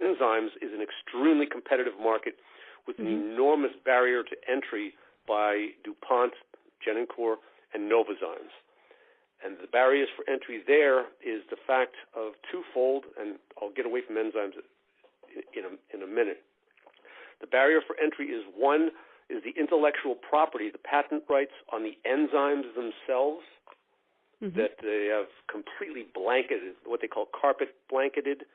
enzymes is an extremely competitive market with an enormous barrier to entry by DuPont, Genencor, and Novozymes. And the barriers for entry there is the fact of twofold, and I'll get away from enzymes in a minute. The barrier for entry is, one, is the intellectual property, the patent rights on the enzymes themselves, that they have completely blanketed, what they call carpet blanketed,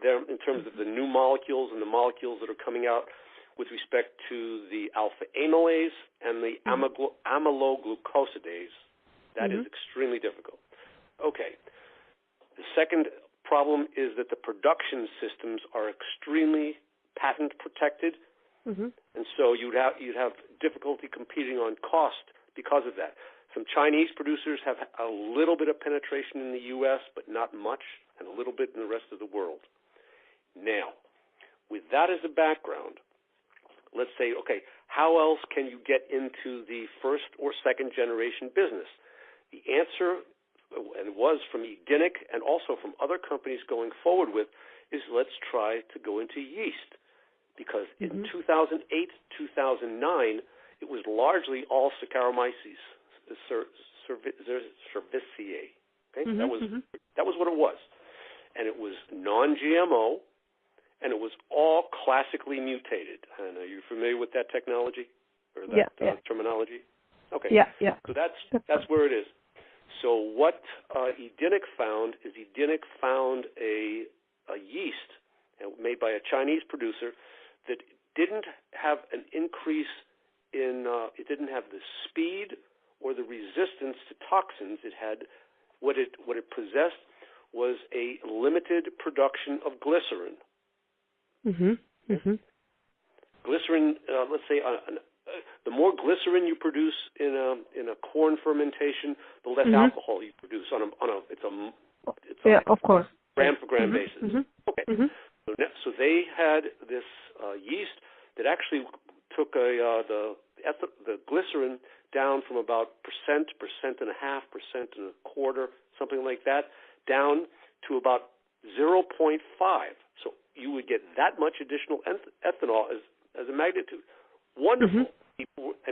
there in terms of the new molecules and the molecules that are coming out with respect to the alpha amylase and the amyloglucosidase. That is extremely difficult. Okay. The second problem is that the production systems are extremely patent protected, and so you'd have difficulty competing on cost because of that. Some Chinese producers have a little bit of penetration in the U.S., but not much, and a little bit in the rest of the world. Now, with that as a background, let's say, okay, how else can you get into the first or second generation business? The answer, and was from Edenic and also from other companies going forward with, is let's try to go into yeast. Because in 2008, 2009, it was largely all Saccharomyces cerevisiae. Okay? That was what it was. And it was non-GMO, and it was all classically mutated. And are you familiar with that technology or that terminology? Okay. Yeah. So that's where it is. So what Edenic found is Edenic found a yeast made by a Chinese producer that didn't have an increase in, it didn't have the speed or the resistance to toxins. It had, what it possessed was a limited production of glycerin. Glycerin, let's say, the more glycerin you produce in a corn fermentation, the less alcohol you produce it's of course, gram for gram basis. Okay. So they had this yeast that actually took the glycerin down from about percent and a half, 1.25%, something like that, down to about 0.5. So you would get that much additional ethanol as a magnitude. Wonderful.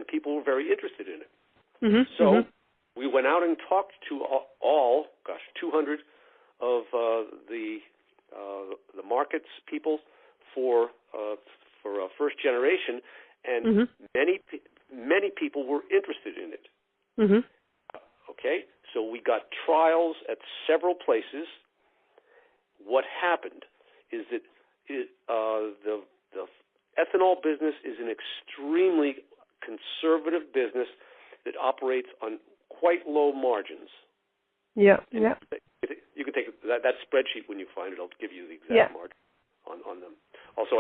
People were very interested in it. So we went out and talked to 200 of the markets people for first generation, and many people were interested in it. Okay, so we got trials at several places. What happened is that the ethanol business is an extremely conservative business that operates on quite low margins. You can take that spreadsheet when you find it. It'll give you the exact margin on them. Also,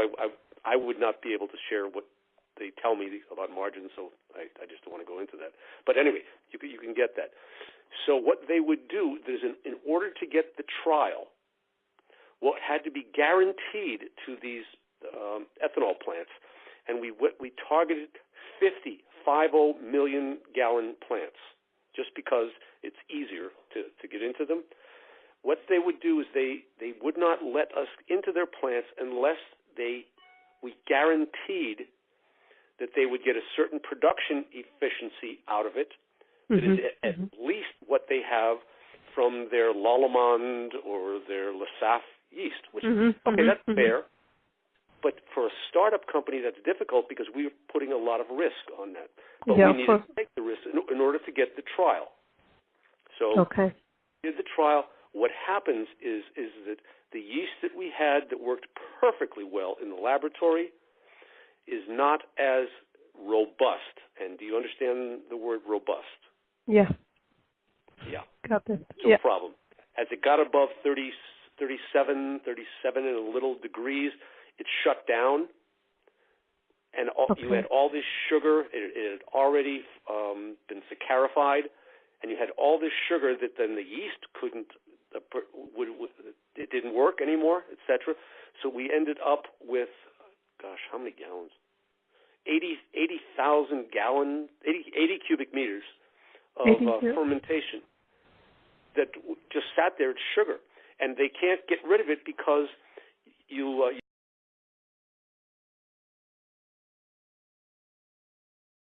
I would not be able to share what they tell me about margins, so I just don't want to go into that. But anyway, you can get that. So what they would do is, in order to get the trial, what had to be guaranteed to these ethanol plants, and we targeted 50 million gallon plants, just because it's easier to get into them. What they would do is they would not let us into their plants unless we guaranteed that they would get a certain production efficiency out of it, that is at least what they have from their Lallemand or their Lesaf yeast, which that's fair. But for a startup company, that's difficult because we are putting a lot of risk on that. But we needed to take the risk in order to get the trial. So we did the trial. What happens is that the yeast that we had that worked perfectly well in the laboratory is not as robust. And do you understand the word robust? Yeah. Got it. No problem. As it got above 37 and a little degrees, it shut down, and you had all this sugar. It had already been saccharified, and you had all this sugar that then the yeast couldn't, it didn't work anymore, etc. So we ended up with, how many gallons? 80,000 gallons, 80 cubic meters of fermentation that just sat there. It's sugar, and they can't get rid of it because you